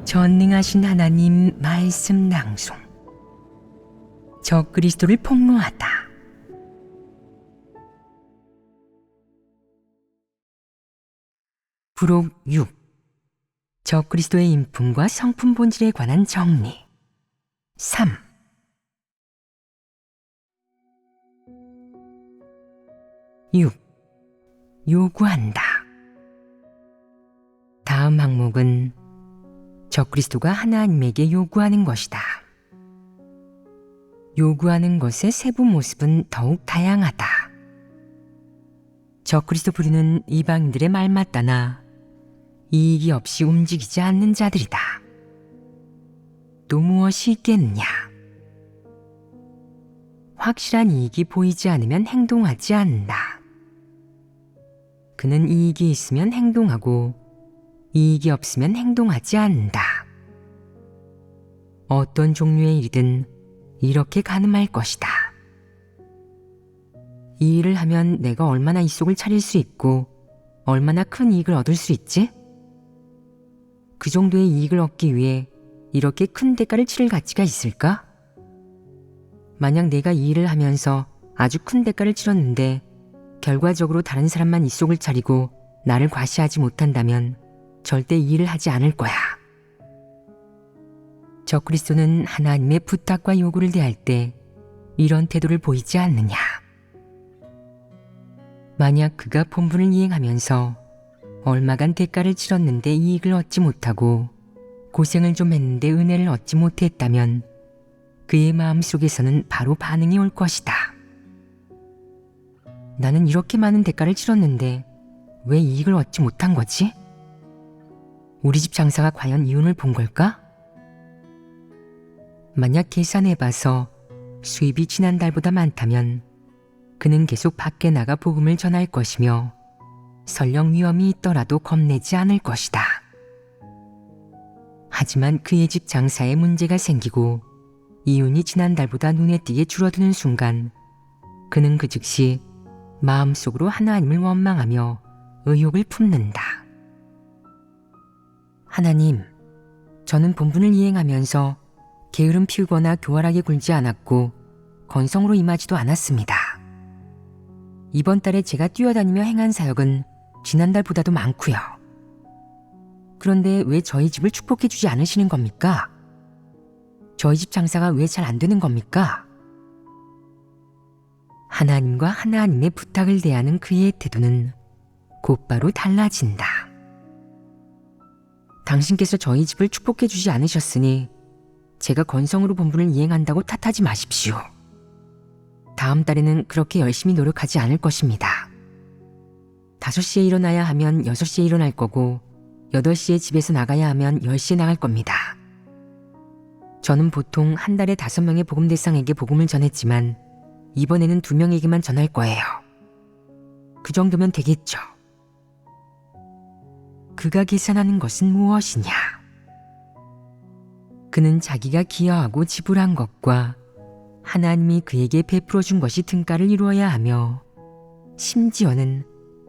전능하신 하나님 말씀 낭송. 적그리스도를 폭로하다. 부록 6. 적그리스도의 인품과 성품 본질에 관한 정리. 3. 요구한다. 다음 항목은 적그리스도가 하나님에게 요구하는 것이다. 요구하는 것의 세부 모습은 더욱 다양하다. 적그리스도 부류는 이방인들의 말마따나 이익이 없이 움직이지 않는 자들이다. 또 무엇이 있겠느냐? 확실한 이익이 보이지 않으면 행동하지 않는다. 그는 이익이 있으면 행동하고 이익이 없으면 행동하지 않는다. 어떤 종류의 일이든 이렇게 가늠할 것이다. 이 일을 하면 내가 얼마나 이 속을 차릴 수 있고 얼마나 큰 이익을 얻을 수 있지? 그 정도의 이익을 얻기 위해 이렇게 큰 대가를 치를 가치가 있을까? 만약 내가 이 일을 하면서 아주 큰 대가를 치렀는데 결과적으로 다른 사람만 이 속을 차리고 나를 과시하지 못한다면 절대 이 일을 하지 않을 거야. 적그리스도는 하나님의 부탁과 요구를 대할 때 이런 태도를 보이지 않느냐? 만약 그가 본분을 이행하면서 얼마간 대가를 치렀는데 이익을 얻지 못하고 고생을 좀 했는데 은혜를 얻지 못했다면 그의 마음속에서는 바로 반응이 올 것이다. 나는 이렇게 많은 대가를 치렀는데 왜 이익을 얻지 못한 거지? 우리 집 장사가 과연 이윤을 본 걸까? 만약 계산해봐서 수입이 지난달보다 많다면 그는 계속 밖에 나가 복음을 전할 것이며 설령 위험이 있더라도 겁내지 않을 것이다. 하지만 그의 집 장사에 문제가 생기고 이윤이 지난달보다 눈에 띄게 줄어드는 순간 그는 그 즉시 마음속으로 하나님을 원망하며 의욕을 품는다. 하나님, 저는 본분을 이행하면서 게으름 피우거나 교활하게 굴지 않았고 건성으로 임하지도 않았습니다. 이번 달에 제가 뛰어다니며 행한 사역은 지난달보다도 많고요. 그런데 왜 저희 집을 축복해 주지 않으시는 겁니까? 저희 집 장사가 왜 잘 안 되는 겁니까? 하나님과 하나님의 부탁을 대하는 그의 태도는 곧바로 달라진다. 당신께서 저희 집을 축복해 주지 않으셨으니 제가 건성으로 본분을 이행한다고 탓하지 마십시오. 다음 달에는 그렇게 열심히 노력하지 않을 것입니다. 5시에 일어나야 하면 6시에 일어날 거고 8시에 집에서 나가야 하면 10시에 나갈 겁니다. 저는 보통 한 달에 5명의 복음 대상에게 복음을 전했지만 이번에는 2명에게만 전할 거예요. 그 정도면 되겠죠. 그가 계산하는 것은 무엇이냐? 그는 자기가 기여하고 지불한 것과 하나님이 그에게 베풀어 준 것이 등가를 이루어야 하며 심지어는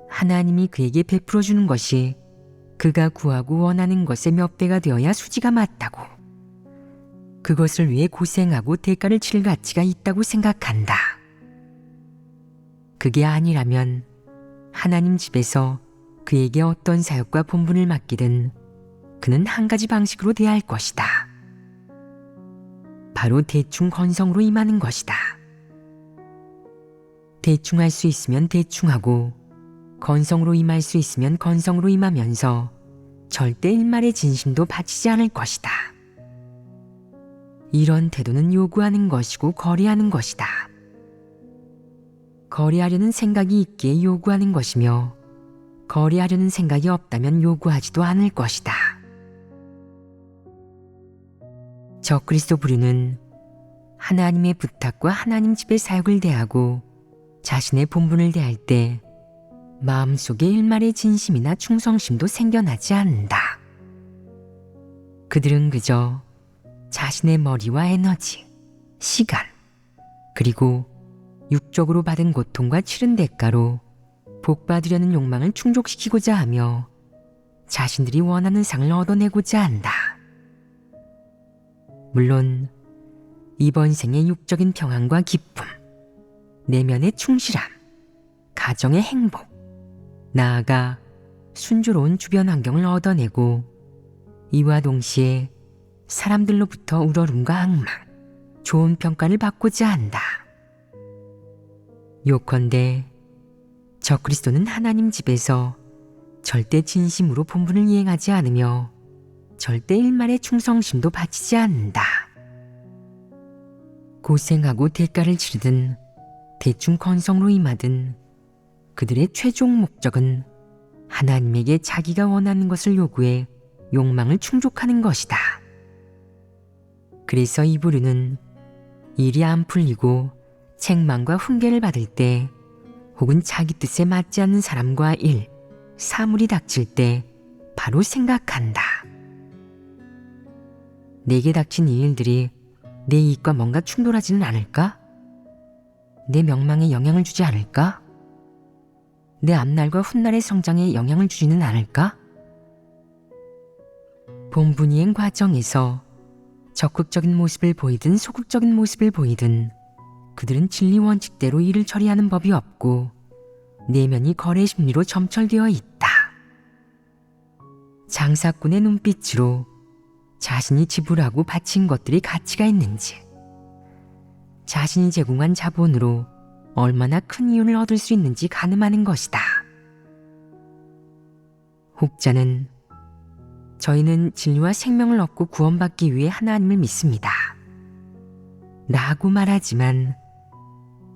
하나님이 그에게 베풀어 주는 것이 그가 구하고 원하는 것의 몇 배가 되어야 수지가 맞다고, 그것을 위해 고생하고 대가를 치를 가치가 있다고 생각한다. 그게 아니라면 하나님 집에서 그에게 어떤 사역과 본분을 맡기든 그는 한 가지 방식으로 대할 것이다. 바로 대충 건성으로 임하는 것이다. 대충 할 수 있으면 대충하고 건성으로 임할 수 있으면 건성으로 임하면서 절대 일말의 진심도 바치지 않을 것이다. 이런 태도는 요구하는 것이고 거래하는 것이다. 거래하려는 생각이 있기에 요구하는 것이며 거래하려는 생각이 없다면 요구하지도 않을 것이다. 적그리스도 부류는 하나님의 부탁과 하나님 집의 사역을 대하고 자신의 본분을 대할 때 마음속에 일말의 진심이나 충성심도 생겨나지 않는다. 그들은 그저 자신의 머리와 에너지, 시간, 그리고 육적으로 받은 고통과 치른 대가로 복받으려는 욕망을 충족시키고자 하며 자신들이 원하는 상을 얻어내고자 한다. 물론 이번 생의 육적인 평안과 기쁨, 내면의 충실함, 가정의 행복, 나아가 순조로운 주변 환경을 얻어내고 이와 동시에 사람들로부터 우러름과 악망, 좋은 평가를 받고자 한다. 요컨대 적그리스도는 하나님 집에서 절대 진심으로 본분을 이행하지 않으며 절대 일말의 충성심도 바치지 않는다. 고생하고 대가를 치르든 대충 건성으로 임하든 그들의 최종 목적은 하나님에게 자기가 원하는 것을 요구해 욕망을 충족하는 것이다. 그래서 이 부류는 일이 안 풀리고 책망과 훈계를 받을 때 혹은 자기 뜻에 맞지 않는 사람과 일, 사물이 닥칠 때 바로 생각한다. 내게 닥친 이 일들이 내 이익과 뭔가 충돌하지는 않을까? 내 명망에 영향을 주지 않을까? 내 앞날과 훗날의 성장에 영향을 주지는 않을까? 본분이행 과정에서 적극적인 모습을 보이든 소극적인 모습을 보이든 그들은 진리 원칙대로 일을 처리하는 법이 없고 내면이 거래 심리로 점철되어 있다. 장사꾼의 눈빛으로 자신이 지불하고 바친 것들이 가치가 있는지, 자신이 제공한 자본으로 얼마나 큰 이윤을 얻을 수 있는지 가늠하는 것이다. 혹자는 저희는 진리와 생명을 얻고 구원받기 위해 하나님을 믿습니다. 라고 말하지만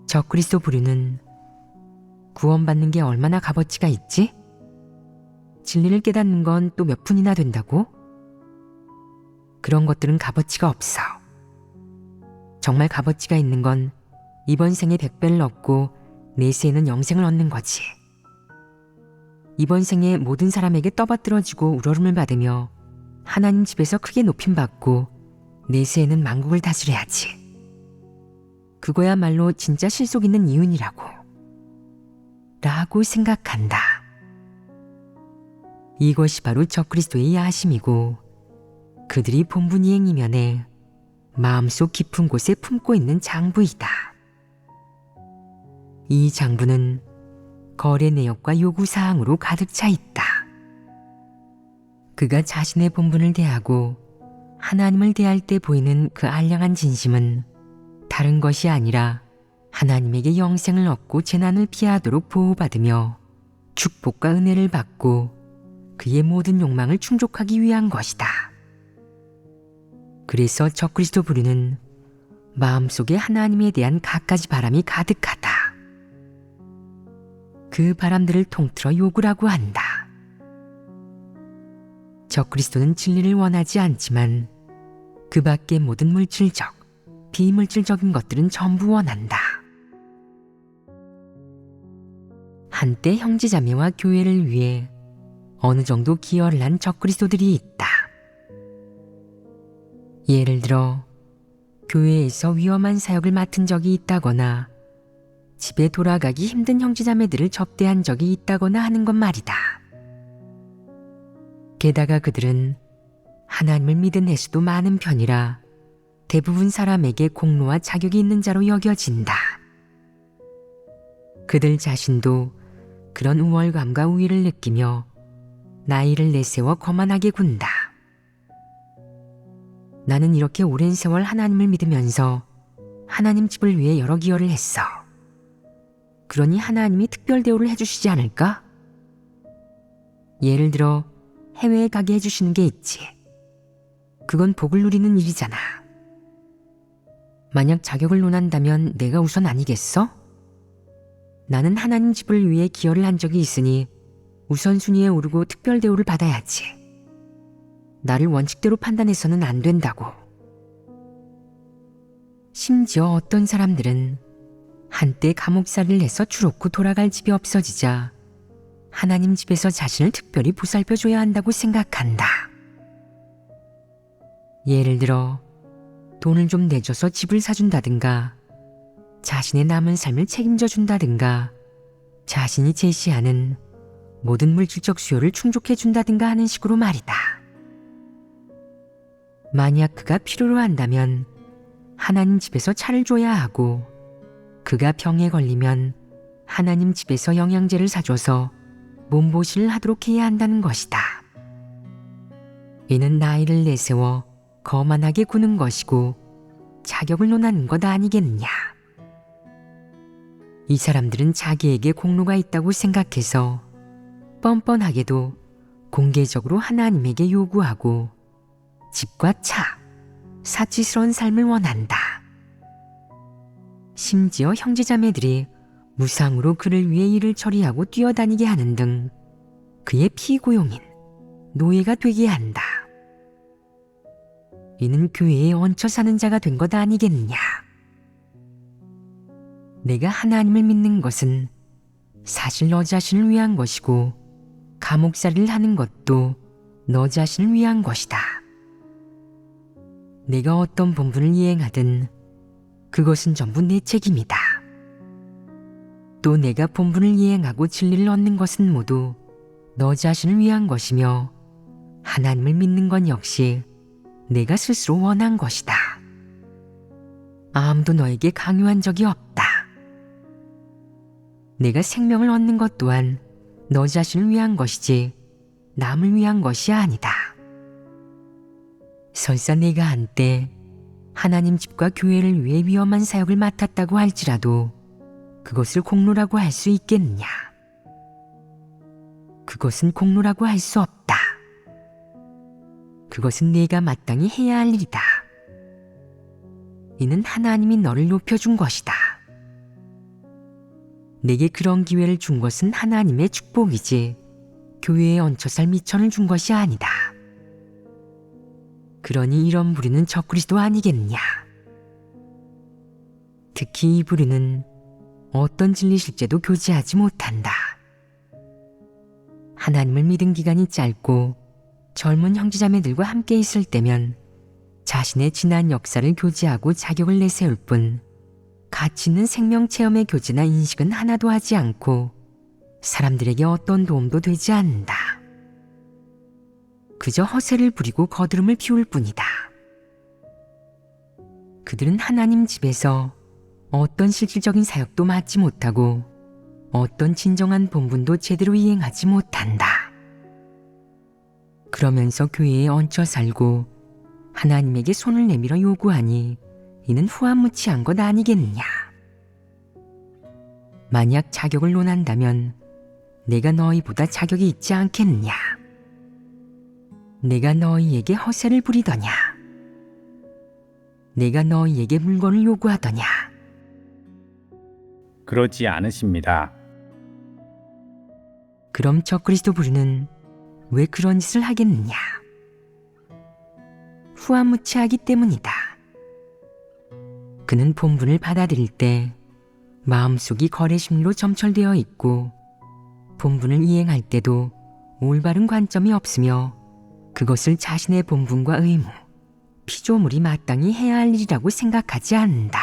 적그리스도 부류는 구원받는 게 얼마나 값어치가 있지? 진리를 깨닫는 건 또 몇 푼이나 된다고? 그런 것들은 값어치가 없어. 정말 값어치가 있는 건 이번 생에 100배를 얻고 내세에는 영생을 얻는 거지. 이번 생에 모든 사람에게 떠받들어지고 우러름을 받으며 하나님 집에서 크게 높임받고 내세에는 만국을 다스려야지. 그거야말로 진짜 실속 있는 이윤이라고. 라고 생각한다. 이것이 바로 적그리스도의 야심이고 그들이 본분이행 이면에 마음속 깊은 곳에 품고 있는 장부이다. 이 장부는 거래 내역과 요구사항으로 가득 차 있다. 그가 자신의 본분을 대하고 하나님을 대할 때 보이는 그 알량한 진심은 다른 것이 아니라 하나님에게 영생을 얻고 재난을 피하도록 보호받으며 축복과 은혜를 받고 그의 모든 욕망을 충족하기 위한 것이다. 그래서 적그리스도 부류는 마음속에 하나님에 대한 갖가지 바람이 가득하다. 그 바람들을 통틀어 요구라고 한다. 적그리스도는 진리를 원하지 않지만 그 밖의 모든 물질적, 비물질적인 것들은 전부 원한다. 한때 형제자매와 교회를 위해 어느 정도 기여를 한 적그리스도들이 있다. 예를 들어 교회에서 위험한 사역을 맡은 적이 있다거나 집에 돌아가기 힘든 형제자매들을 접대한 적이 있다거나 하는 것 말이다. 게다가 그들은 하나님을 믿은 횟수도 많은 편이라 대부분 사람에게 공로와 자격이 있는 자로 여겨진다. 그들 자신도 그런 우월감과 우위를 느끼며 나이를 내세워 거만하게 군다. 나는 이렇게 오랜 세월 하나님을 믿으면서 하나님 집을 위해 여러 기여를 했어. 그러니 하나님이 특별 대우를 해주시지 않을까? 예를 들어 해외에 가게 해주시는 게 있지. 그건 복을 누리는 일이잖아. 만약 자격을 논한다면 내가 우선 아니겠어? 나는 하나님 집을 위해 기여를 한 적이 있으니 우선순위에 오르고 특별 대우를 받아야지. 나를 원칙대로 판단해서는 안 된다고. 심지어 어떤 사람들은 한때 감옥살이를 해서 추놓고 돌아갈 집이 없어지자 하나님 집에서 자신을 특별히 보살펴줘야 한다고 생각한다. 예를 들어 돈을 좀 내줘서 집을 사준다든가 자신의 남은 삶을 책임져 준다든가 자신이 제시하는 모든 물질적 수요를 충족해 준다든가 하는 식으로 말이다. 만약 그가 필요로 한다면 하나님 집에서 차를 줘야 하고, 그가 병에 걸리면 하나님 집에서 영양제를 사줘서 몸보신을 하도록 해야 한다는 것이다. 이는 나이를 내세워 거만하게 구는 것이고 자격을 논하는 것 아니겠느냐. 이 사람들은 자기에게 공로가 있다고 생각해서 뻔뻔하게도 공개적으로 하나님에게 요구하고 집과 차, 사치스러운 삶을 원한다. 심지어 형제자매들이 무상으로 그를 위해 일을 처리하고 뛰어다니게 하는 등 그의 피고용인 노예가 되게 한다. 이는 교회에 얹혀 사는 자가 된 것 아니겠느냐. 내가 하나님을 믿는 것은 사실 너 자신을 위한 것이고, 감옥살이를 하는 것도 너 자신을 위한 것이다. 내가 어떤 본분을 이행하든 그것은 전부 내 책임이다. 또 내가 본분을 이행하고 진리를 얻는 것은 모두 너 자신을 위한 것이며, 하나님을 믿는 건 역시 내가 스스로 원한 것이다. 아무도 너에게 강요한 적이 없다. 내가 생명을 얻는 것 또한 너 자신을 위한 것이지 남을 위한 것이 아니다. 설사 내가 한때 하나님 집과 교회를 위해 위험한 사역을 맡았다고 할지라도 그것을 공로라고 할 수 있겠느냐? 그것은 공로라고 할 수 없다. 그것은 네가 마땅히 해야 할 일이다. 이는 하나님이 너를 높여준 것이다. 내게 그런 기회를 준 것은 하나님의 축복이지 교회에 얹혀 살 미천을 준 것이 아니다. 그러니 이런 부류는 적그리스도 아니겠느냐. 특히 이 부류는 어떤 진리 실제도 교제하지 못한다. 하나님을 믿은 기간이 짧고 젊은 형제자매들과 함께 있을 때면 자신의 지난 역사를 교제하고 자격을 내세울 뿐 가치 있는 생명 체험의 교제나 인식은 하나도 하지 않고 사람들에게 어떤 도움도 되지 않는다. 그저 허세를 부리고 거드름을 피울 뿐이다. 그들은 하나님 집에서 어떤 실질적인 사역도 맡지 못하고 어떤 진정한 본분도 제대로 이행하지 못한다. 그러면서 교회에 얹혀 살고 하나님에게 손을 내밀어 요구하니 이는 후한무치한 것 아니겠느냐. 만약 자격을 논한다면 내가 너희보다 자격이 있지 않겠느냐. 내가 너희에게 허세를 부리더냐. 내가 너희에게 물건을 요구하더냐. 그렇지 않으십니다. 그럼 적그리스도 부류는 왜 그런 짓을 하겠느냐? 후한무치하기 때문이다. 그는 본분을 받아들일 때 마음속이 거래심리로 점철되어 있고 본분을 이행할 때도 올바른 관점이 없으며 그것을 자신의 본분과 의무, 피조물이 마땅히 해야 할 일이라고 생각하지 않는다.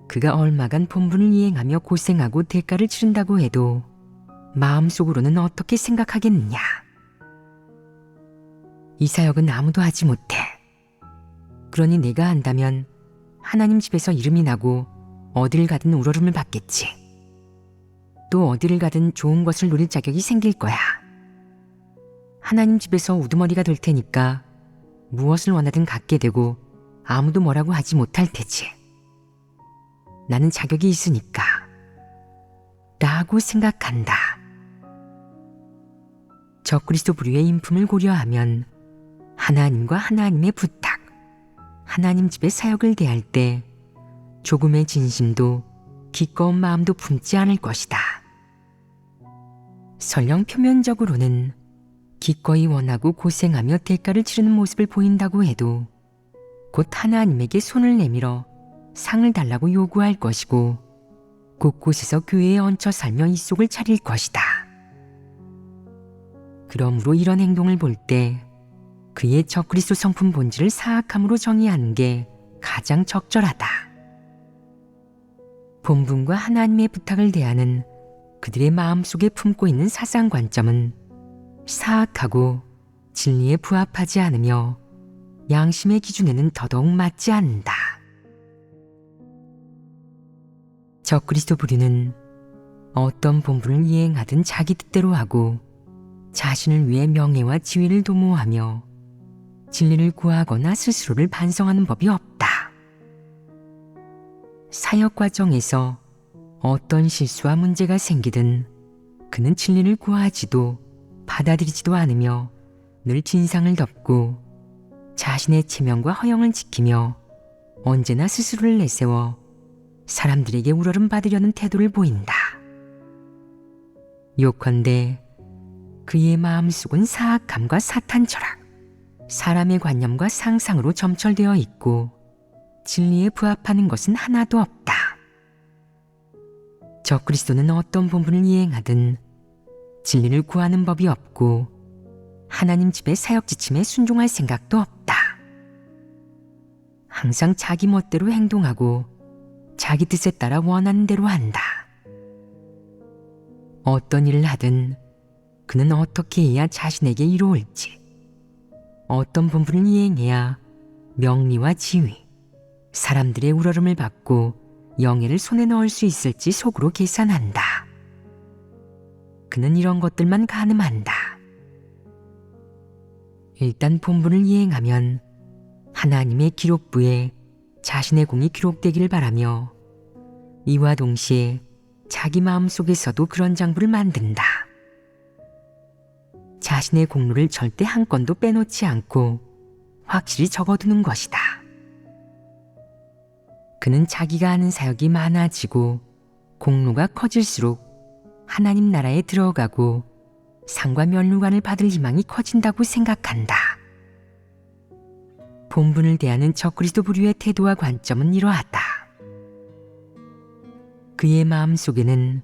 그가 얼마간 본분을 이행하며 고생하고 대가를 치른다고 해도 마음속으로는 어떻게 생각하겠느냐. 이 사역은 아무도 하지 못해. 그러니 내가 한다면 하나님 집에서 이름이 나고 어딜 가든 우러름을 받겠지. 또 어디를 가든 좋은 것을 누릴 자격이 생길 거야. 하나님 집에서 우두머리가 될 테니까 무엇을 원하든 갖게 되고 아무도 뭐라고 하지 못할 테지. 나는 자격이 있으니까 라고 생각한다. 적그리스도 부류의 인품을 고려하면 하나님과 하나님의 부탁, 하나님 집의 사역을 대할 때 조금의 진심도 기꺼운 마음도 품지 않을 것이다. 설령 표면적으로는 기꺼이 원하고 고생하며 대가를 치르는 모습을 보인다고 해도 곧 하나님에게 손을 내밀어 상을 달라고 요구할 것이고 곳곳에서 교회에 얹혀 살며 입속을 차릴 것이다. 그러므로 이런 행동을 볼 때 그의 적그리스도 성품 본질을 사악함으로 정의하는 게 가장 적절하다. 본분과 하나님의 부탁을 대하는 그들의 마음속에 품고 있는 사상관점은 사악하고 진리에 부합하지 않으며 양심의 기준에는 더더욱 맞지 않는다. 적그리스도 부류는 어떤 본분을 이행하든 자기 뜻대로 하고 자신을 위해 명예와 지위를 도모하며 진리를 구하거나 스스로를 반성하는 법이 없다. 사역 과정에서 어떤 실수와 문제가 생기든 그는 진리를 구하지도 받아들이지도 않으며 늘 진상을 덮고 자신의 체면과 허영을 지키며 언제나 스스로를 내세워 사람들에게 우러름 받으려는 태도를 보인다. 요컨대 그의 마음속은 사악함과 사탄 철학, 사람의 관념과 상상으로 점철되어 있고 진리에 부합하는 것은 하나도 없다. 적그리스도는 어떤 본분을 이행하든 진리를 구하는 법이 없고 하나님 집의 사역 지침에 순종할 생각도 없다. 항상 자기 멋대로 행동하고 자기 뜻에 따라 원하는 대로 한다. 어떤 일을 하든 그는 어떻게 해야 자신에게 이로울지, 어떤 본분을 이행해야 명리와 지위, 사람들의 우러름을 받고 영예를 손에 넣을 수 있을지 속으로 계산한다. 그는 이런 것들만 가늠한다. 일단 본분을 이행하면 하나님의 기록부에 자신의 공이 기록되기를 바라며 이와 동시에 자기 마음속에서도 그런 장부를 만든다. 자신의 공로를 절대 한 건도 빼놓지 않고 확실히 적어두는 것이다. 그는 자기가 하는 사역이 많아지고 공로가 커질수록 하나님 나라에 들어가고 상과 면류관을 받을 희망이 커진다고 생각한다. 본분을 대하는 적그리스도 부류의 태도와 관점은 이러하다. 그의 마음속에는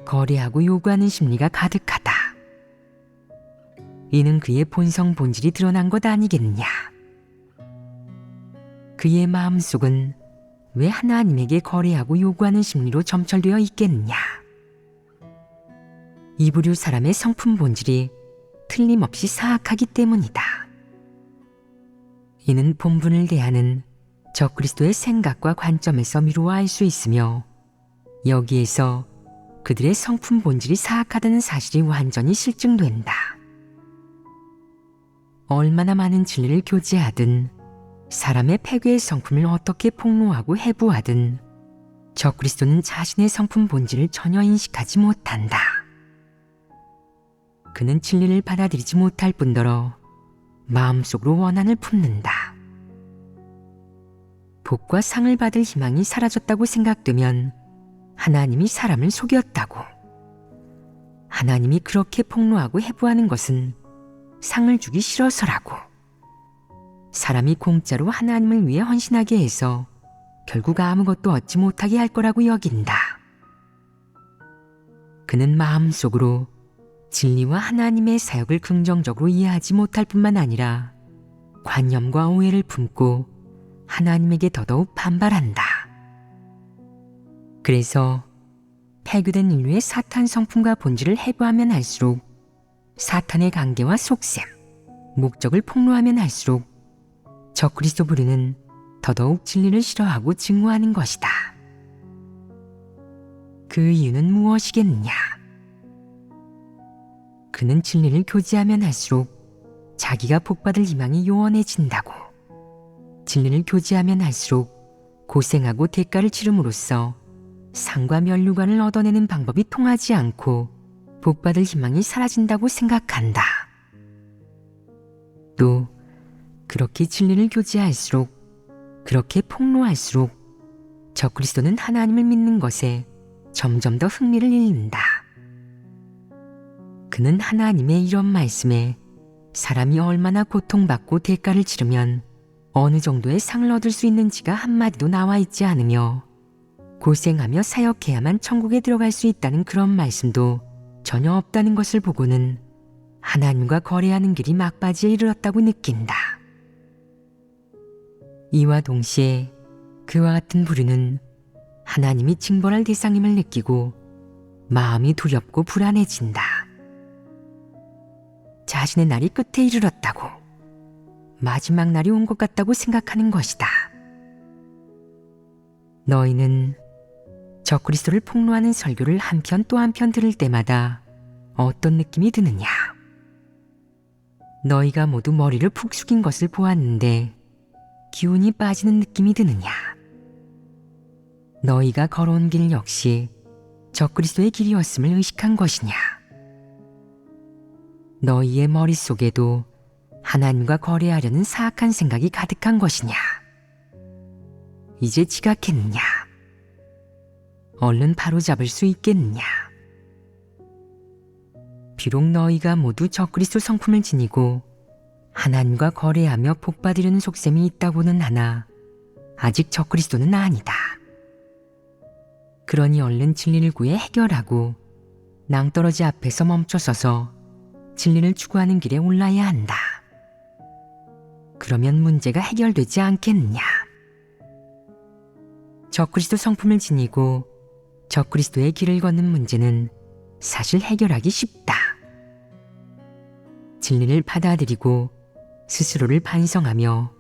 거래하고 요구하는 심리가 가득하다. 이는 그의 본성 본질이 드러난 것 아니겠느냐. 그의 마음속은 왜 하나님에게 거래하고 요구하는 심리로 점철되어 있겠느냐. 이 부류 사람의 성품 본질이 틀림없이 사악하기 때문이다. 이는 본분을 대하는 적그리스도의 생각과 관점에서 미루어 알 수 있으며 여기에서 그들의 성품 본질이 사악하다는 사실이 완전히 실증된다. 얼마나 많은 진리를 교제하든 사람의 폐괴의 성품을 어떻게 폭로하고 해부하든 적그리스도는 자신의 성품 본질을 전혀 인식하지 못한다. 그는 진리를 받아들이지 못할 뿐더러 마음속으로 원한을 품는다. 복과 상을 받을 희망이 사라졌다고 생각되면 하나님이 사람을 속였다고. 하나님이 그렇게 폭로하고 해부하는 것은 상을 주기 싫어서라고. 사람이 공짜로 하나님을 위해 헌신하게 해서 결국 아무것도 얻지 못하게 할 거라고 여긴다. 그는 마음속으로 진리와 하나님의 사역을 긍정적으로 이해하지 못할 뿐만 아니라 관념과 오해를 품고 하나님에게 더더욱 반발한다. 그래서 폐교된 인류의 사탄 성품과 본질을 해부하면 할수록 사탄의 관계와 속셈, 목적을 폭로하면 할수록 적그리스도 부류는 더더욱 진리를 싫어하고 증오하는 것이다. 그 이유는 무엇이겠느냐? 그는 진리를 교제하면 할수록 자기가 복받을 희망이 요원해진다고. 진리를 교제하면 할수록 고생하고 대가를 치름으로써 상과 면류관을 얻어내는 방법이 통하지 않고 복받을 희망이 사라진다고 생각한다. 또 그렇게 진리를 교제할수록, 그렇게 폭로할수록 적그리스도는 하나님을 믿는 것에 점점 더 흥미를 잃는다. 그는 하나님의 이런 말씀에 사람이 얼마나 고통받고 대가를 치르면 어느 정도의 상을 얻을 수 있는지가 한마디도 나와 있지 않으며 고생하며 사역해야만 천국에 들어갈 수 있다는 그런 말씀도 전혀 없다는 것을 보고는 하나님과 거래하는 길이 막바지에 이르렀다고 느낀다. 이와 동시에 그와 같은 부류는 하나님이 징벌할 대상임을 느끼고 마음이 두렵고 불안해진다. 자신의 날이 끝에 이르렀다고, 마지막 날이 온 것 같다고 생각하는 것이다. 너희는 적그리스도를 폭로하는 설교를 한편 또 한편 들을 때마다 어떤 느낌이 드느냐? 너희가 모두 머리를 푹 숙인 것을 보았는데 기운이 빠지는 느낌이 드느냐? 너희가 걸어온 길 역시 적그리스도의 길이었음을 의식한 것이냐? 너희의 머릿속에도 하나님과 거래하려는 사악한 생각이 가득한 것이냐? 이제 지각했느냐? 얼른 바로잡을 수 있겠느냐? 비록 너희가 모두 적그리스도 성품을 지니고 하나님과 거래하며 복받으려는 속셈이 있다고는 하나 아직 적그리스도는 아니다. 그러니 얼른 진리를 구해 해결하고 낭떠러지 앞에서 멈춰서서 진리를 추구하는 길에 올라야 한다. 그러면 문제가 해결되지 않겠느냐? 적그리스도 성품을 지니고 적그리스도의 길을 걷는 문제는 사실 해결하기 쉽다. 진리를 받아들이고 스스로를 반성하며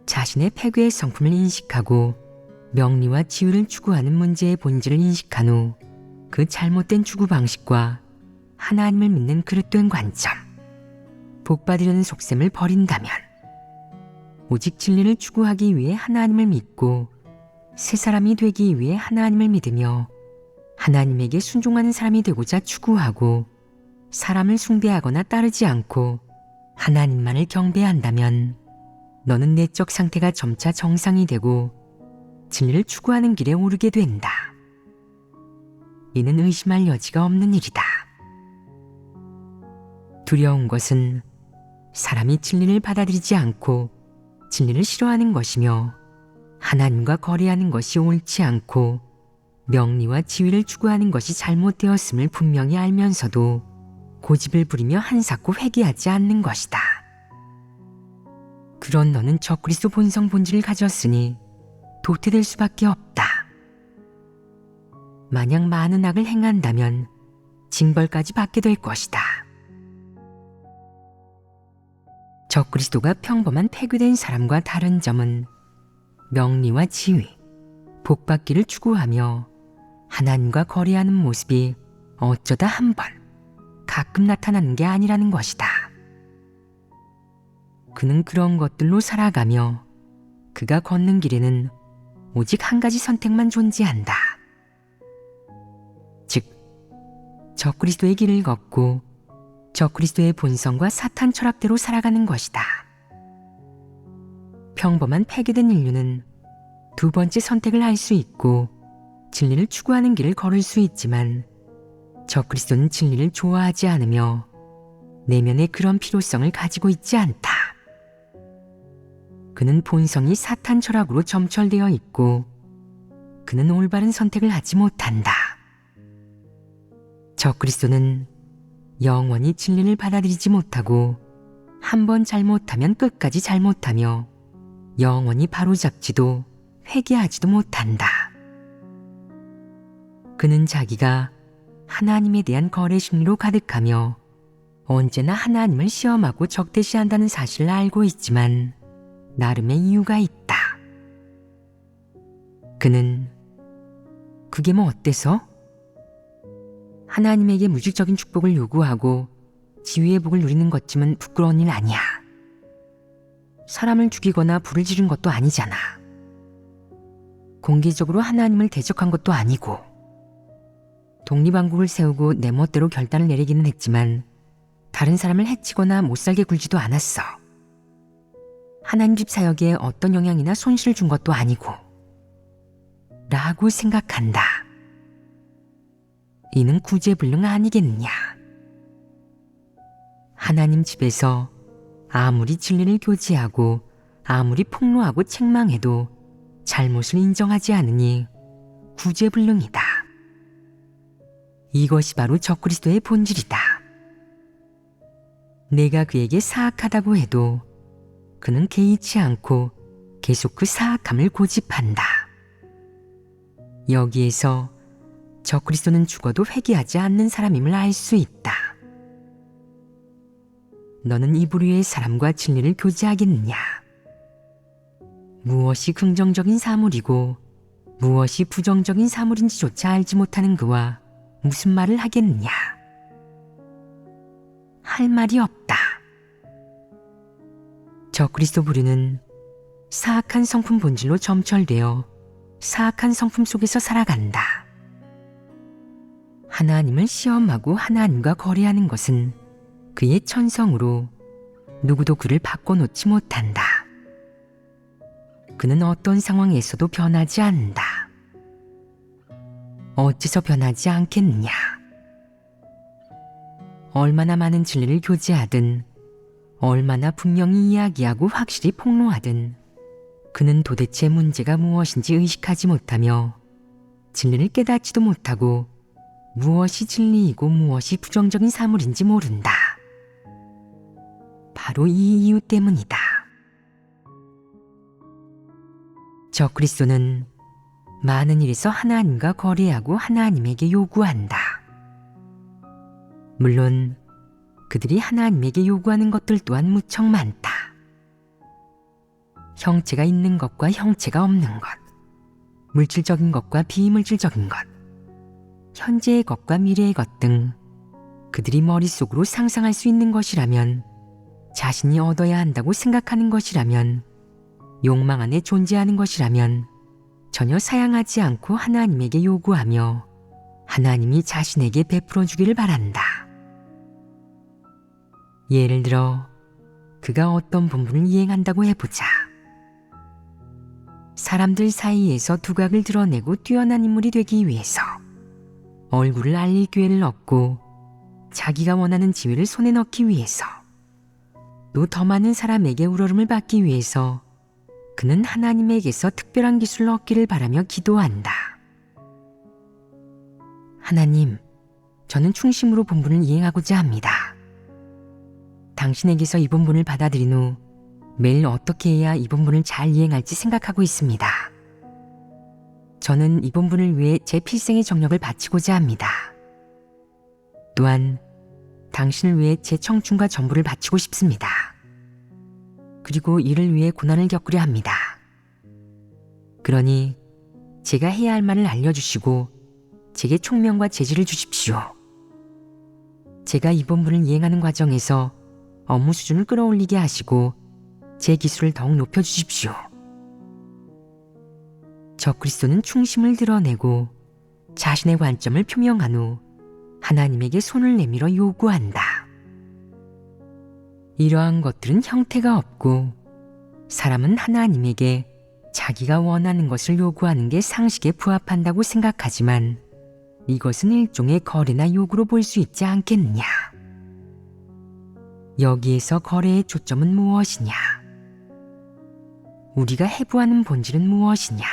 자신의 패괴의 성품을 인식하고 명리와 치유를 추구하는 문제의 본질을 인식한 후 그 잘못된 추구 방식과 하나님을 믿는 그릇된 관점, 복받으려는 속셈을 버린다면 오직 진리를 추구하기 위해 하나님을 믿고 새 사람이 되기 위해 하나님을 믿으며 하나님에게 순종하는 사람이 되고자 추구하고 사람을 숭배하거나 따르지 않고 하나님만을 경배한다면 너는 내적 상태가 점차 정상이 되고 진리를 추구하는 길에 오르게 된다. 이는 의심할 여지가 없는 일이다. 두려운 것은 사람이 진리를 받아들이지 않고 진리를 싫어하는 것이며 하나님과 거래하는 것이 옳지 않고 명리와 지위를 추구하는 것이 잘못되었음을 분명히 알면서도 고집을 부리며 한사코 회개하지 않는 것이다. 그런 너는 적그리스도 본성 본질을 가졌으니 도태될 수밖에 없다. 만약 많은 악을 행한다면 징벌까지 받게 될 것이다. 적그리스도가 평범한 폐괴된 사람과 다른 점은 명리와 지위, 복받기를 추구하며 하나님과 거래하는 모습이 어쩌다 한 번, 가끔 나타나는 게 아니라는 것이다. 그는 그런 것들로 살아가며 그가 걷는 길에는 오직 한 가지 선택만 존재한다. 즉, 적그리스도의 길을 걷고 적그리스도의 본성과 사탄 철학대로 살아가는 것이다. 평범한 폐기된 인류는 두 번째 선택을 할 수 있고 진리를 추구하는 길을 걸을 수 있지만 적그리스도는 진리를 좋아하지 않으며 내면에 그런 필요성을 가지고 있지 않다. 그는 본성이 사탄 철학으로 점철되어 있고 그는 올바른 선택을 하지 못한다. 적그리스도는 영원히 진리를 받아들이지 못하고 한 번 잘못하면 끝까지 잘못하며 영원히 바로잡지도 회개하지도 못한다. 그는 자기가 하나님에 대한 거래 심리로 가득하며 언제나 하나님을 시험하고 적대시한다는 사실을 알고 있지만 나름의 이유가 있다. 그는 그게 뭐 어때서? 하나님에게 무질적인 축복을 요구하고 지위의 복을 누리는 것쯤은 부끄러운 일 아니야. 사람을 죽이거나 불을 지른 것도 아니잖아. 공개적으로 하나님을 대적한 것도 아니고 독립왕국을 세우고 내 멋대로 결단을 내리기는 했지만 다른 사람을 해치거나 못살게 굴지도 않았어. 하나님 집 사역에 어떤 영향이나 손실을 준 것도 아니고 라고 생각한다. 이는 구제불능 아니겠느냐. 하나님 집에서 아무리 진리를 교제하고 아무리 폭로하고 책망해도 잘못을 인정하지 않으니 구제불능이다. 이것이 바로 적그리스도의 본질이다. 내가 그에게 사악하다고 해도 그는 개의치 않고 계속 그 사악함을 고집한다. 여기에서 적그리스도는 죽어도 회개하지 않는 사람임을 알 수 있다. 너는 이 부류의 사람과 진리를 교제하겠느냐? 무엇이 긍정적인 사물이고 무엇이 부정적인 사물인지조차 알지 못하는 그와 무슨 말을 하겠느냐? 할 말이 없다. 적그리스도 부류는 사악한 성품 본질로 점철되어 사악한 성품 속에서 살아간다. 하나님을 시험하고 하나님과 거래하는 것은 그의 천성으로 누구도 그를 바꿔놓지 못한다. 그는 어떤 상황에서도 변하지 않는다. 어째서 변하지 않겠느냐? 얼마나 많은 진리를 교제하든 얼마나 분명히 이야기하고 확실히 폭로하든 그는 도대체 문제가 무엇인지 의식하지 못하며 진리를 깨닫지도 못하고 무엇이 진리이고 무엇이 부정적인 사물인지 모른다. 바로 이 이유 때문이다. 적그리스도는 많은 일에서 하나님과 거래하고 하나님에게 요구한다. 물론 그들이 하나님에게 요구하는 것들 또한 무척 많다. 형체가 있는 것과 형체가 없는 것, 물질적인 것과 비물질적인 것, 현재의 것과 미래의 것 등 그들이 머릿속으로 상상할 수 있는 것이라면, 자신이 얻어야 한다고 생각하는 것이라면, 욕망 안에 존재하는 것이라면 전혀 사양하지 않고 하나님에게 요구하며 하나님이 자신에게 베풀어 주기를 바란다. 예를 들어 그가 어떤 본분을 이행한다고 해보자. 사람들 사이에서 두각을 드러내고 뛰어난 인물이 되기 위해서 얼굴을 알릴 기회를 얻고 자기가 원하는 지위를 손에 넣기 위해서 또 더 많은 사람에게 우러름을 받기 위해서 그는 하나님에게서 특별한 기술을 얻기를 바라며 기도한다. 하나님, 저는 충심으로 본분을 이행하고자 합니다. 당신에게서 이 본분을 받아들인 후 매일 어떻게 해야 이 본분을 잘 이행할지 생각하고 있습니다. 저는 이 본분을 위해 제 필생의 정력을 바치고자 합니다. 또한 당신을 위해 제 청춘과 전부를 바치고 싶습니다. 그리고 이를 위해 고난을 겪으려 합니다. 그러니 제가 해야 할 말을 알려주시고 제게 총명과 재질을 주십시오. 제가 이 본분을 이행하는 과정에서 업무 수준을 끌어올리게 하시고 제 기술을 더욱 높여주십시오. 적그리스도는 충심을 드러내고 자신의 관점을 표명한 후 하나님에게 손을 내밀어 요구한다. 이러한 것들은 형태가 없고 사람은 하나님에게 자기가 원하는 것을 요구하는 게 상식에 부합한다고 생각하지만 이것은 일종의 거래나 요구로 볼 수 있지 않겠느냐. 여기에서 거래의 초점은 무엇이냐? 우리가 해부하는 본질은 무엇이냐?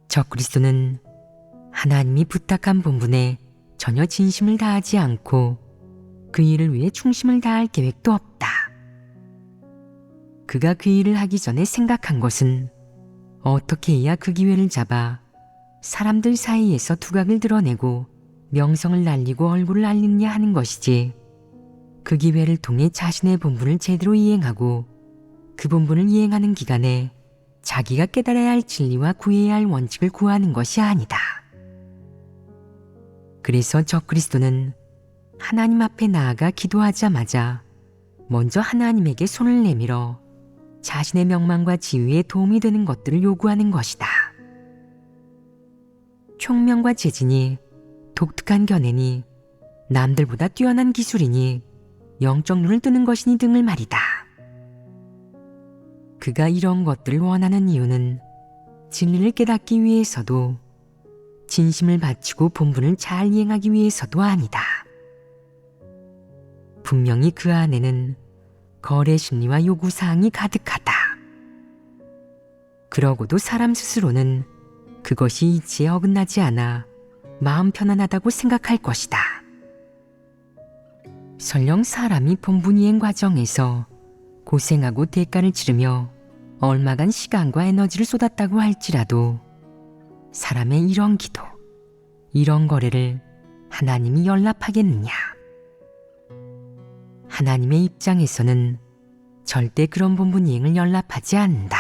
적그리스도는 하나님이 부탁한 본분에 전혀 진심을 다하지 않고 그 일을 위해 충심을 다할 계획도 없다. 그가 그 일을 하기 전에 생각한 것은 어떻게 해야 그 기회를 잡아 사람들 사이에서 두각을 드러내고 명성을 날리고 얼굴을 알리느냐 하는 것이지, 그 기회를 통해 자신의 본분을 제대로 이행하고 그 본분을 이행하는 기간에 자기가 깨달아야 할 진리와 구해야 할 원칙을 구하는 것이 아니다. 그래서 적그리스도는 하나님 앞에 나아가 기도하자마자 먼저 하나님에게 손을 내밀어 자신의 명망과 지위에 도움이 되는 것들을 요구하는 것이다. 총명과 재진이, 독특한 견해니, 남들보다 뛰어난 기술이니, 영적 눈을 뜨는 것이니 등을 말이다. 그가 이런 것들을 원하는 이유는 진리를 깨닫기 위해서도 진심을 바치고 본분을 잘 이행하기 위해서도 아니다. 분명히 그 안에는 거래 심리와 요구사항이 가득하다. 그러고도 사람 스스로는 그것이 이치에 어긋나지 않아 마음 편안하다고 생각할 것이다. 설령 사람이 본분 이행 과정에서 고생하고 대가를 치르며 얼마간 시간과 에너지를 쏟았다고 할지라도 사람의 이런 기도, 이런 거래를 하나님이 연락하겠느냐? 하나님의 입장에서는 절대 그런 본분 이행을 연락하지 않는다.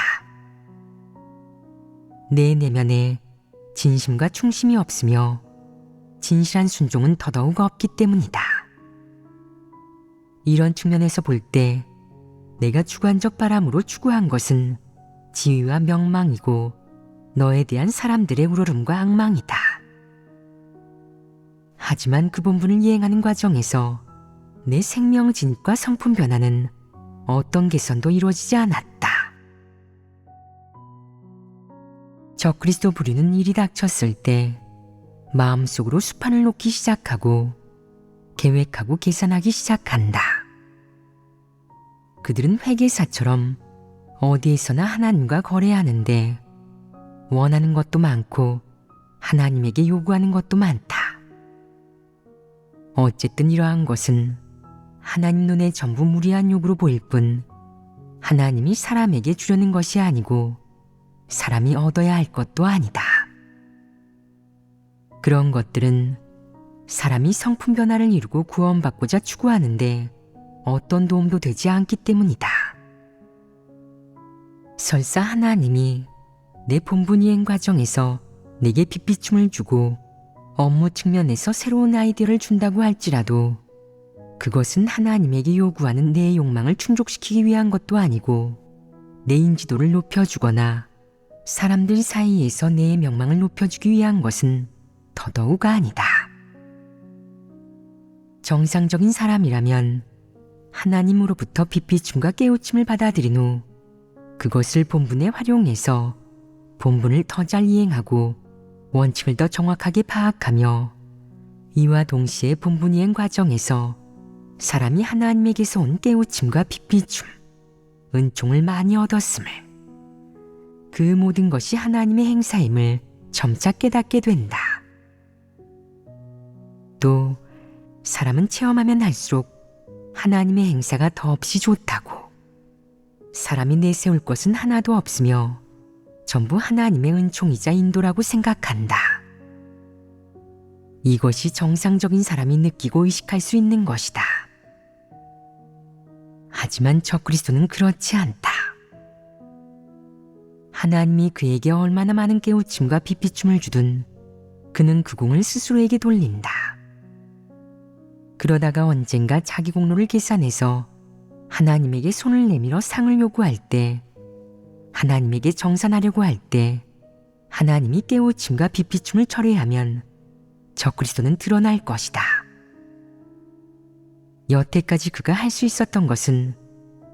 내 내면에 진심과 충심이 없으며 진실한 순종은 더더욱 없기 때문이다. 이런 측면에서 볼 때 내가 주관적 바람으로 추구한 것은 지위와 명망이고 너에 대한 사람들의 우러름과 악망이다. 하지만 그 본분을 이행하는 과정에서 내 생명 진과 성품 변화는 어떤 개선도 이루어지지 않았다. 적그리스도 부류는 일이 닥쳤을 때 마음속으로 수판을 놓기 시작하고 계획하고 계산하기 시작한다. 그들은 회계사처럼 어디에서나 하나님과 거래하는데 원하는 것도 많고 하나님에게 요구하는 것도 많다. 어쨌든 이러한 것은 하나님 눈에 전부 무리한 요구로 보일 뿐 하나님이 사람에게 주려는 것이 아니고 사람이 얻어야 할 것도 아니다. 그런 것들은 사람이 성품 변화를 이루고 구원받고자 추구하는데 어떤 도움도 되지 않기 때문이다. 설사 하나님이 내 본분 이행 과정에서 내게 빛비춤을 주고 업무 측면에서 새로운 아이디어를 준다고 할지라도 그것은 하나님에게 요구하는 내 욕망을 충족시키기 위한 것도 아니고 내 인지도를 높여주거나 사람들 사이에서 내 명망을 높여주기 위한 것은 더더욱 아니다. 정상적인 사람이라면 하나님으로부터 빛비춤과 깨우침을 받아들인 후 그것을 본분에 활용해서 본분을 더 잘 이행하고 원칙을 더 정확하게 파악하며 이와 동시에 본분 이행 과정에서 사람이 하나님에게서 온 깨우침과 빛비춤, 은총을 많이 얻었음을, 그 모든 것이 하나님의 행사임을 점차 깨닫게 된다. 또 사람은 체험하면 할수록 하나님의 행사가 더없이 좋다고, 사람이 내세울 것은 하나도 없으며 전부 하나님의 은총이자 인도라고 생각한다. 이것이 정상적인 사람이 느끼고 의식할 수 있는 것이다. 하지만 적그리스도는 그렇지 않다. 하나님이 그에게 얼마나 많은 깨우침과 빛비춤을 주든 그는 그 공을 스스로에게 돌린다. 그러다가 언젠가 자기 공로를 계산해서 하나님에게 손을 내밀어 상을 요구할 때, 하나님에게 정산하려고 할 때 하나님이 깨우침과 빛비춤을 철회하면 적그리스도는 드러날 것이다. 여태까지 그가 할 수 있었던 것은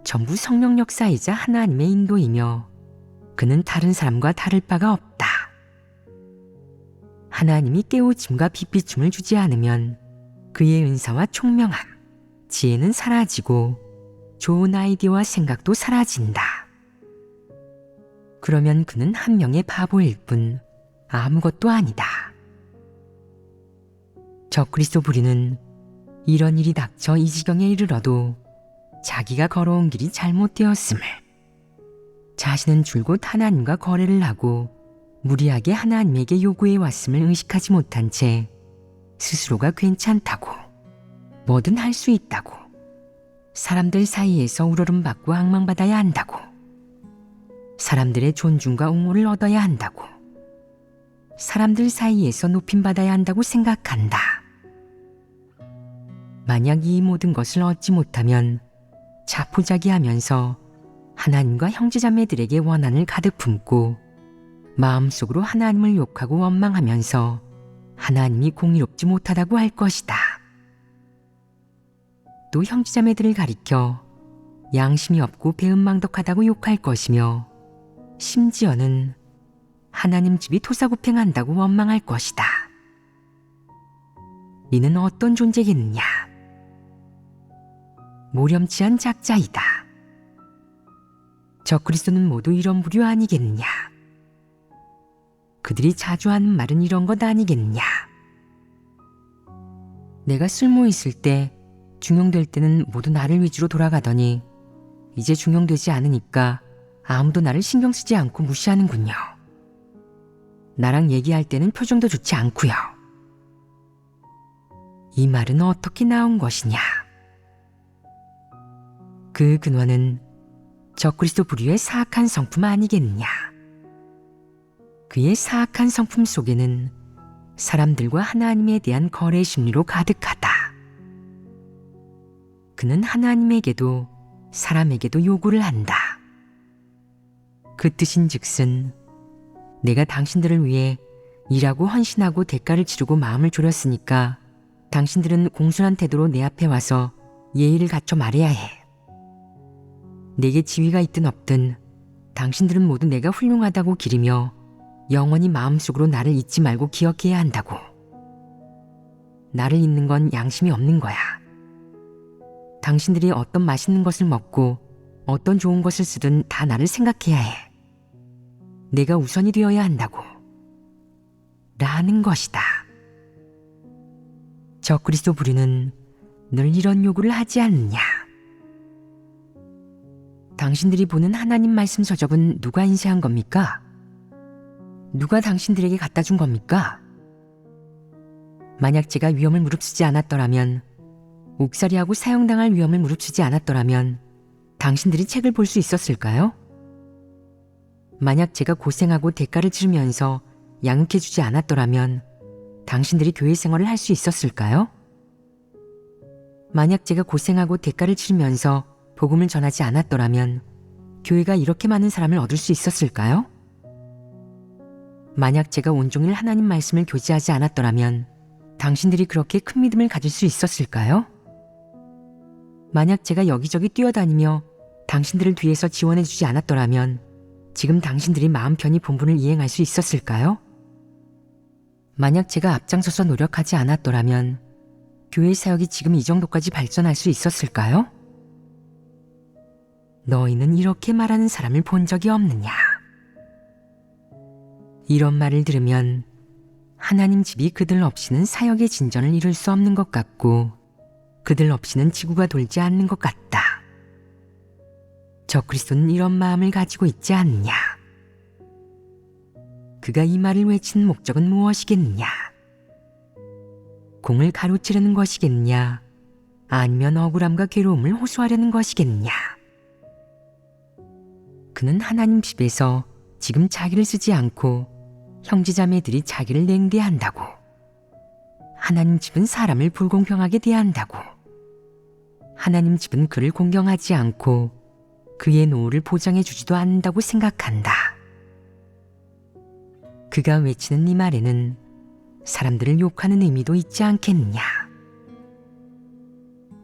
전부 성령 역사이자 하나님의 인도이며 그는 다른 사람과 다를 바가 없다. 하나님이 깨우침과 빛비춤을 주지 않으면 그의 은사와 총명함, 지혜는 사라지고 좋은 아이디어와 생각도 사라진다. 그러면 그는 한 명의 바보일 뿐 아무것도 아니다. 적그리스도 부류는 이런 일이 닥쳐 이 지경에 이르러도 자기가 걸어온 길이 잘못되었음을, 자신은 줄곧 하나님과 거래를 하고 무리하게 하나님에게 요구해 왔음을 의식하지 못한 채 스스로가 괜찮다고, 뭐든 할 수 있다고, 사람들 사이에서 우러름받고 악망받아야 한다고, 사람들의 존중과 옹호를 얻어야 한다고, 사람들 사이에서 높임받아야 한다고 생각한다. 만약 이 모든 것을 얻지 못하면 자포자기하면서 하나님과 형제자매들에게 원한을 가득 품고 마음속으로 하나님을 욕하고 원망하면서 하나님이 공의롭지 못하다고 할 것이다. 또 형제자매들을 가리켜 양심이 없고 배은망덕하다고 욕할 것이며 심지어는 하나님 집이 토사구팽한다고 원망할 것이다. 이는 어떤 존재겠느냐? 모렴치한 작자이다. 적그리스도는 모두 이런 부류 아니겠느냐? 그들이 자주 하는 말은 이런 것 아니겠느냐? 내가 쓸모 있을 때, 중용될 때는 모두 나를 위주로 돌아가더니 이제 중용되지 않으니까 아무도 나를 신경 쓰지 않고 무시하는군요. 나랑 얘기할 때는 표정도 좋지 않고요. 이 말은 어떻게 나온 것이냐? 그 근원은 적그리스도 부류의 사악한 성품 아니겠느냐. 그의 사악한 성품 속에는 사람들과 하나님에 대한 거래 심리로 가득하다. 그는 하나님에게도 사람에게도 요구를 한다. 그 뜻인즉슨 내가 당신들을 위해 일하고 헌신하고 대가를 치르고 마음을 졸였으니까 당신들은 공손한 태도로 내 앞에 와서 예의를 갖춰 말해야 해. 내게 지위가 있든 없든 당신들은 모두 내가 훌륭하다고 기리며 영원히 마음속으로 나를 잊지 말고 기억해야 한다고. 나를 잊는 건 양심이 없는 거야. 당신들이 어떤 맛있는 것을 먹고 어떤 좋은 것을 쓰든 다 나를 생각해야 해. 내가 우선이 되어야 한다고. 라는 것이다. 적그리스도 부류는 늘 이런 요구를 하지 않느냐. 당신들이 보는 하나님 말씀 서적은 누가 인쇄한 겁니까? 누가 당신들에게 갖다 준 겁니까? 만약 제가 위험을 무릅쓰지 않았더라면, 옥살이하고 사형당할 위험을 무릅쓰지 않았더라면 당신들이 책을 볼 수 있었을까요? 만약 제가 고생하고 대가를 치르면서 양육해주지 않았더라면 당신들이 교회 생활을 할 수 있었을까요? 만약 제가 고생하고 대가를 치르면서 복음을 전하지 않았더라면 교회가 이렇게 많은 사람을 얻을 수 있었을까요? 만약 제가 온종일 하나님 말씀을 교제하지 않았더라면 당신들이 그렇게 큰 믿음을 가질 수 있었을까요? 만약 제가 여기저기 뛰어다니며 당신들을 뒤에서 지원해주지 않았더라면 지금 당신들이 마음 편히 본분을 이행할 수 있었을까요? 만약 제가 앞장서서 노력하지 않았더라면 교회 사역이 지금 이 정도까지 발전할 수 있었을까요? 너희는 이렇게 말하는 사람을 본 적이 없느냐? 이런 말을 들으면 하나님 집이 그들 없이는 사역의 진전을 이룰 수 없는 것 같고 그들 없이는 지구가 돌지 않는 것 같다. 적그리스도는 이런 마음을 가지고 있지 않느냐? 그가 이 말을 외치는 목적은 무엇이겠느냐? 공을 가로채려는 것이겠느냐? 아니면 억울함과 괴로움을 호소하려는 것이겠느냐? 그는 하나님 집에서 지금 자기를 쓰지 않고 형제자매들이 자기를 냉대한다고. 하나님 집은 사람을 불공평하게 대한다고. 하나님 집은 그를 공경하지 않고 그의 노후를 보장해 주지도 않는다고 생각한다. 그가 외치는 이 말에는 사람들을 욕하는 의미도 있지 않겠느냐.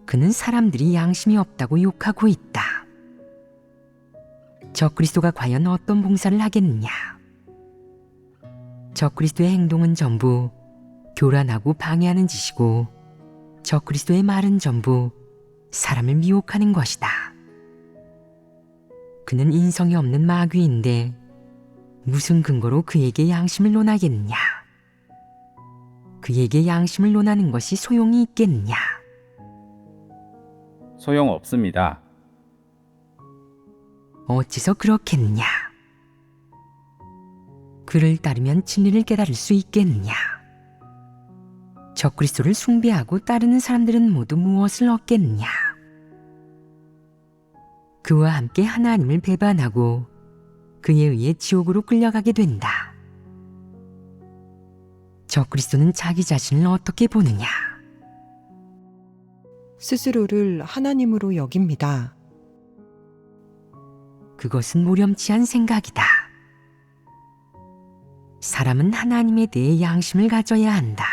그는 사람들이 양심이 없다고 욕하고 있다. 적그리스도가 과연 어떤 봉사를 하겠느냐. 적그리스도의 행동은 전부 교란하고 방해하는 짓이고 적그리스도의 말은 전부 사람을 미혹하는 것이다. 그는 인성이 없는 마귀인데 무슨 근거로 그에게 양심을 논하겠느냐. 그에게 양심을 논하는 것이 소용이 있겠느냐. 소용없습니다. 어째서 그렇겠느냐. 그를 따르면 진리를 깨달을 수 있겠느냐. 적그리스도를 숭배하고 따르는 사람들은 모두 무엇을 얻겠느냐. 그와 함께 하나님을 배반하고 그에 의해 지옥으로 끌려가게 된다. 적그리스도는 자기 자신을 어떻게 보느냐. 스스로를 하나님으로 여깁니다. 그것은 무렴치한 생각이다. 사람은 하나님에 대해 양심을 가져야 한다.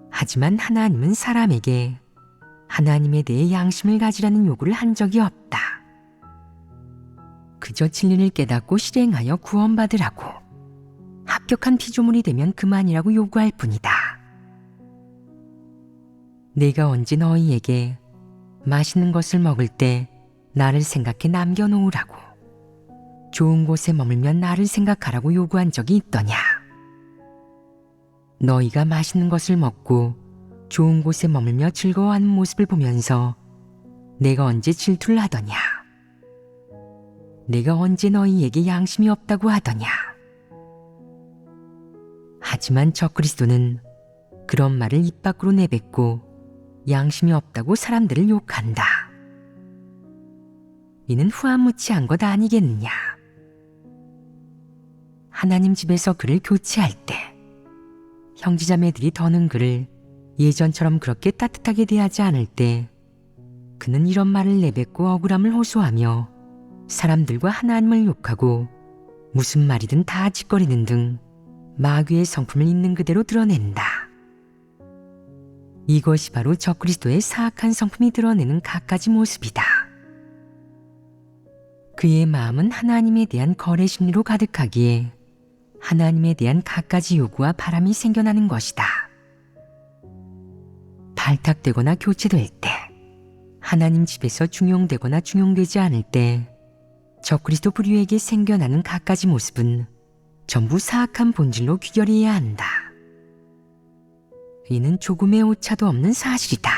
하지만 하나님은 사람에게 하나님에 대해 양심을 가지라는 요구를 한 적이 없다. 그저 진리를 깨닫고 실행하여 구원받으라고, 합격한 피조물이 되면 그만이라고 요구할 뿐이다. 내가 언제 너희에게 맛있는 것을 먹을 때 나를 생각해 남겨놓으라고, 좋은 곳에 머물면 나를 생각하라고 요구한 적이 있더냐. 너희가 맛있는 것을 먹고 좋은 곳에 머물며 즐거워하는 모습을 보면서 내가 언제 질투를 하더냐. 내가 언제 너희에게 양심이 없다고 하더냐. 하지만 적그리스도는 그런 말을 입 밖으로 내뱉고 양심이 없다고 사람들을 욕한다. 이는 후한무치한 것 아니겠느냐. 하나님 집에서 그를 교체할 때 형제자매들이 더는 그를 예전처럼 그렇게 따뜻하게 대하지 않을 때 그는 이런 말을 내뱉고 억울함을 호소하며 사람들과 하나님을 욕하고 무슨 말이든 다 짓거리는 등 마귀의 성품을 있는 그대로 드러낸다. 이것이 바로 적그리스도의 사악한 성품이 드러내는 갖가지 모습이다. 그의 마음은 하나님에 대한 거래 심리로 가득하기에 하나님에 대한 갖가지 요구와 바람이 생겨나는 것이다. 발탁되거나 교체될 때, 하나님 집에서 중용되거나 중용되지 않을 때 적그리스도 부류에게 생겨나는 갖가지 모습은 전부 사악한 본질로 귀결해야 한다. 이는 조금의 오차도 없는 사실이다.